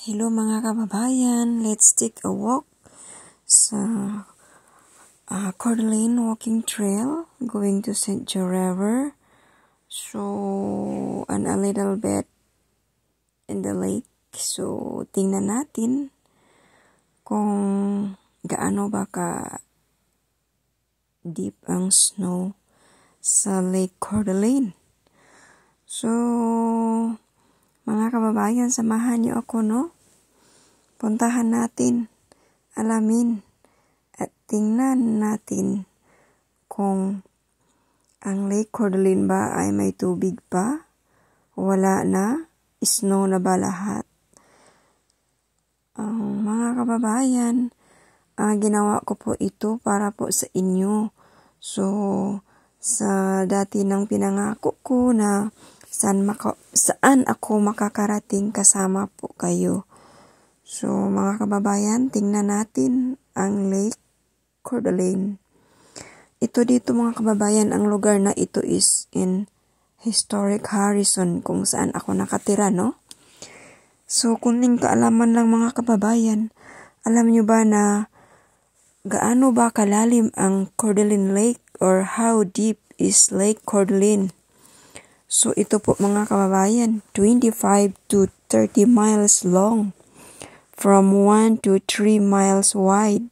Hello mga kababayan, let's take a walk sa Coeur d'Alene walking trail going to St. Joe River. So, and a little bit in the lake. So, tingnan natin kung gaano ba ka deep ang snow sa Lake Coeur d'Alene. So, mga kababayan, samahan niyo ako, no? Puntahan natin, alamin, at tingnan natin kung ang Lake Coeur d'Alene ba ay may tubig pa, wala na, snow na ba lahat. Mga kababayan, ginawa ko po ito para po sa inyo. So, sa dati ng pinangako ko na saan ako makakarating kasama po kayo. So, mga kababayan, tingnan natin ang Lake Coeur d'Alene. Ito dito mga kababayan, ang lugar na ito is in Historic Harrison kung saan ako nakatira, no? So, kunting kaalaman lang mga kababayan, alam nyo ba na gaano ba kalalim ang Coeur d'Alene Lake or how deep is Lake Coeur d'Alene? So, ito po mga kababayan, 25 to 30 miles long, from 1 to 3 miles wide,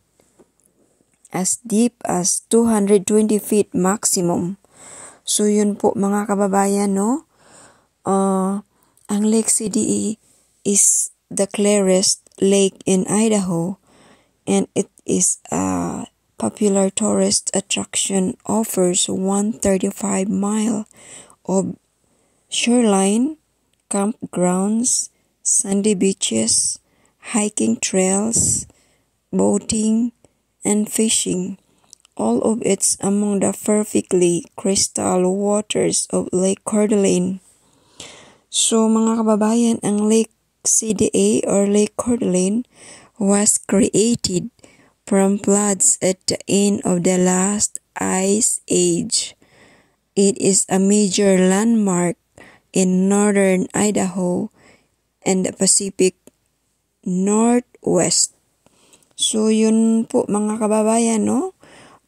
as deep as 220 feet maximum. So, yun po mga kababayan, no? Ang Lake CDE is the clearest lake in Idaho, and it is a popular tourist attraction, offers 135 mile of shoreline, campgrounds, sandy beaches, hiking trails, boating, and fishing. All of it's among the perfectly crystal waters of Lake Coeur d'Alene. So mga kababayan, ang Lake CDA or Lake Coeur d'Alene was created from floods at the end of the last ice age. It is a major landmark in northern Idaho and the Pacific Northwest. So, yun po mga kababayan, no?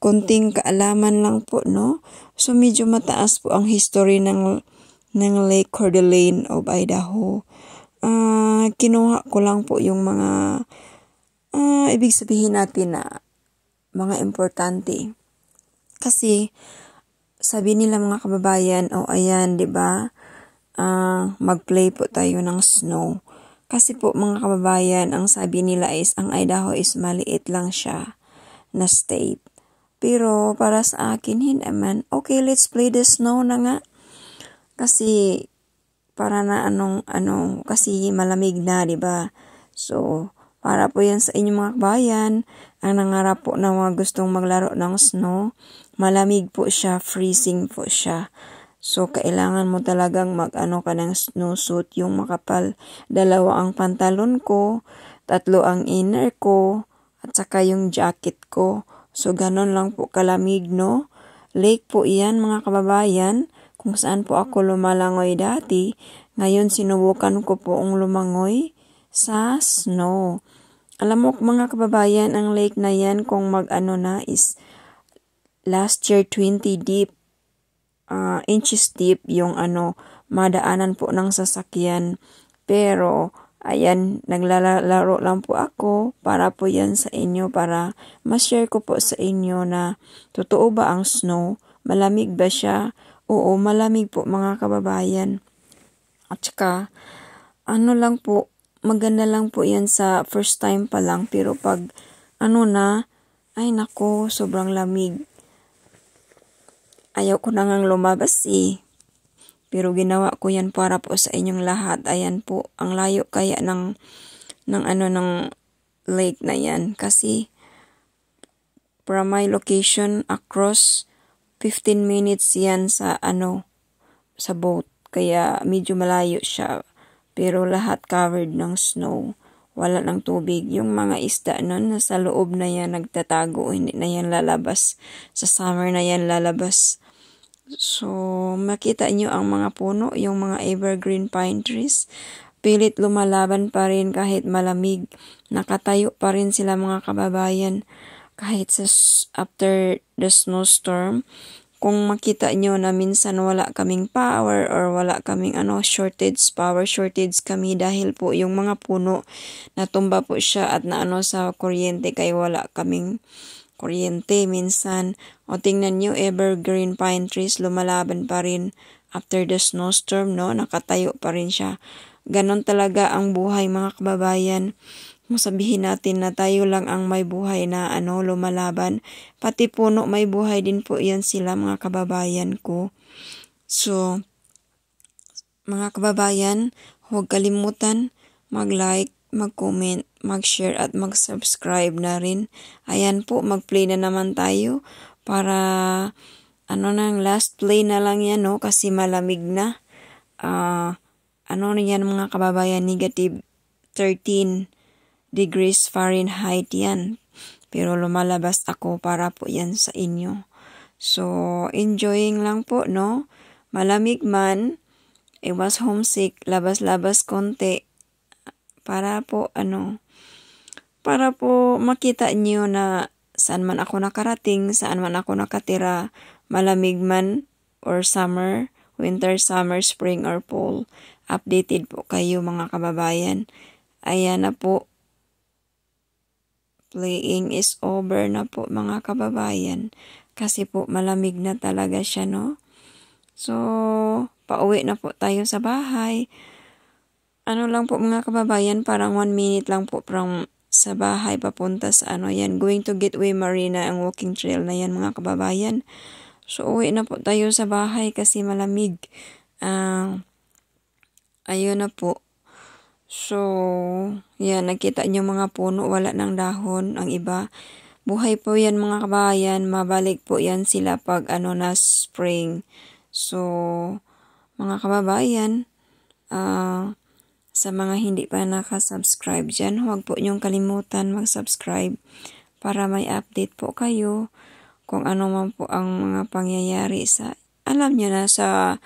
Konting kaalaman lang po, no? So, medyo mataas po ang history ng Lake Coeur d'Alene of Idaho. Kinuha ko lang po yung mga ibig sabihin natin na mga importante. Kasi, sabi nila mga kababayan, ayan, di ba? Mag-play po tayo ng snow. Kasi po mga kababayan, ang sabi nila is ang Idaho is maliit lang siya na state. Pero para sa akin, hindi naman. Okay, let's play the snow na nga. Kasi para na kasi malamig na, di ba? So, para po yan sa inyong mga kababayan, ang nangarap po na mga gustong maglaro ng snow, malamig po siya, freezing po siya. So, kailangan mo talagang ka ng snowsuit, yung makapal. 2 ang pantalon ko, 3 ang inner ko, at saka yung jacket ko. So, ganun lang po kalamig, no? Lake po iyan, mga kababayan, kung saan po ako lumalangoy dati. Ngayon, sinubukan ko po ang lumangoy sa snow. Alam mo, mga kababayan, ang lake na yan, kung na is last year 20 inches deep yung madaanan po ng sasakyan. Pero, ayan, naglalaro lang po ako para po yan sa inyo, para ma-share ko po sa inyo na totoo ba ang snow? Malamig ba siya? Oo, malamig po mga kababayan. At saka, lang po, maganda lang po yan sa first time pa lang. Pero pag ay nako, sobrang lamig. Ayaw ko na ngang lumabas Pero ginawa ko yan para po sa inyong lahat. Ayan po, ang layo kaya ng lake na yan. Kasi, from my location across 15 minutes yan sa sa boat. Kaya medyo malayo siya. Pero lahat covered ng snow. Wala ng tubig. Yung mga isda nun, nasa loob na yan nagtatago. Hindi na yan lalabas. Sa summer na yan lalabas. So, makita nyo ang mga puno, yung mga evergreen pine trees. pilit lumalaban pa rin kahit malamig. Nakatayo pa rin sila mga kababayan kahit after the snowstorm. Kung makita nyo na minsan wala kaming power or wala kaming power shortage kami dahil po yung mga puno natumba po siya at naano sa kuryente kaya wala kaming kuryente minsan. O tingnan nyo, evergreen pine trees lumalaban pa rin after the snowstorm, no? Nakatayo pa rin siya. Ganon talaga ang buhay mga kababayan. Sabihin natin na tayo lang ang may buhay na lumalaban. Pati puno may buhay din po yan sila mga kababayan ko. So, mga kababayan, huwag kalimutan mag-like, mag-comment, mag-share at mag-subscribe na rin. Ayan po, mag-play na naman tayo para last play na lang yan, no? Kasi malamig na. Yan mga kababayan, negative 13 degrees Fahrenheit yan. Pero lumalabas ako para po yan sa inyo. So, enjoying lang po, no? Malamig man, I was homesick, labas-labas konti. Para po, para po makita niyo na saan man ako nakarating, saan man ako nakatira, malamig man or summer, winter, summer, spring, or fall. Updated po kayo mga kababayan. Ayan na po. Playing is over na po mga kababayan. Kasi po malamig na talaga siya, no? So, pauwi na po tayo sa bahay. Lang po mga kababayan, parang 1 minute lang po from sa bahay papunta sa going to Gateway Marina, ang walking trail na yan mga kababayan. So, uwi na po tayo sa bahay kasi malamig. Ayun na po. So, yan, nakita nyo mga puno, wala ng dahon, ang iba. Buhay po yan mga kabayan, mabalik po yan sila pag na spring. So, mga kababayan, sa mga hindi pa nakasubscribe dyan, huwag po nyong kalimutan mag-subscribe para may update po kayo kung ano man po ang mga pangyayari alam nyo na sa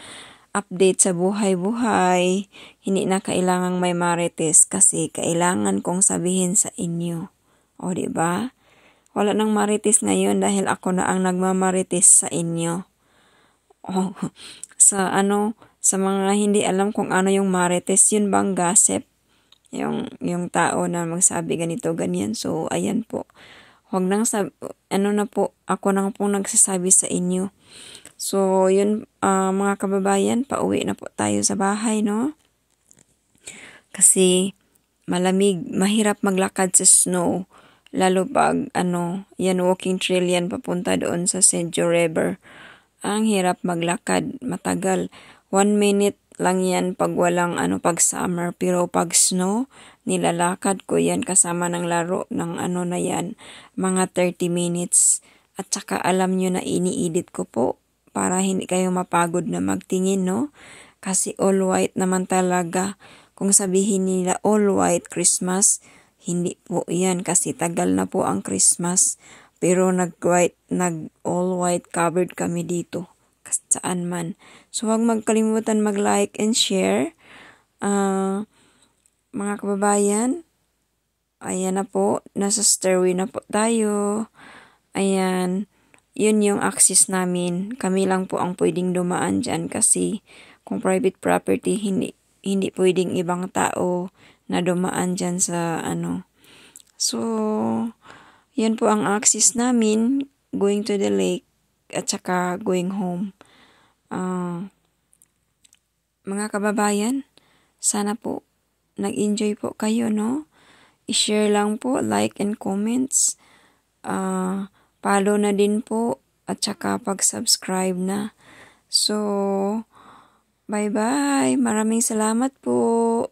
update sa buhay-buhay. Hindi na kailangang may marites kasi kailangan kong sabihin sa inyo. O, diba? Wala nang marites ngayon dahil ako na ang nagmamarites sa inyo. O, sa mga hindi alam kung ano yung marites, yun bang gossip? Yung tao na magsabi ganito, ganyan. So, ayan po. Huwag nang ako nang pong nagsasabi sa inyo. So, yun, mga kababayan, pauwi na po tayo sa bahay, no? Kasi, malamig, mahirap maglakad sa snow. Lalo pag, yan, walking trail yan, papunta doon sa St. Joe River. Ang hirap maglakad, matagal. 1 minute lang yan pag walang, pag summer. Pero pag snow, nilalakad ko yan kasama ng laro ng na yan, mga 30 minutes. At saka alam nyo na ini-edit ko po para hindi kayo mapagod na magtingin, no? Kasi all white naman talaga. Kung sabihin nila all white Christmas, hindi po yan kasi tagal na po ang Christmas. Pero all white covered kami dito. Saan man. So, huwag magkalimutan mag-like and share. Mga kababayan, ayan na po. Nasa stairway na po tayo. Ayan. Yun yung access namin. Kami lang po ang pwedeng dumaan dyan kasi kung private property, hindi pwedeng ibang tao na dumaan dyan sa So, yan po ang access namin going to the lake at saka going home. Mga kababayan, sana po nag-enjoy po kayo, no? I-share lang po, like and comments. Follow na din po at saka pag-subscribe na. So, bye-bye. Maraming salamat po.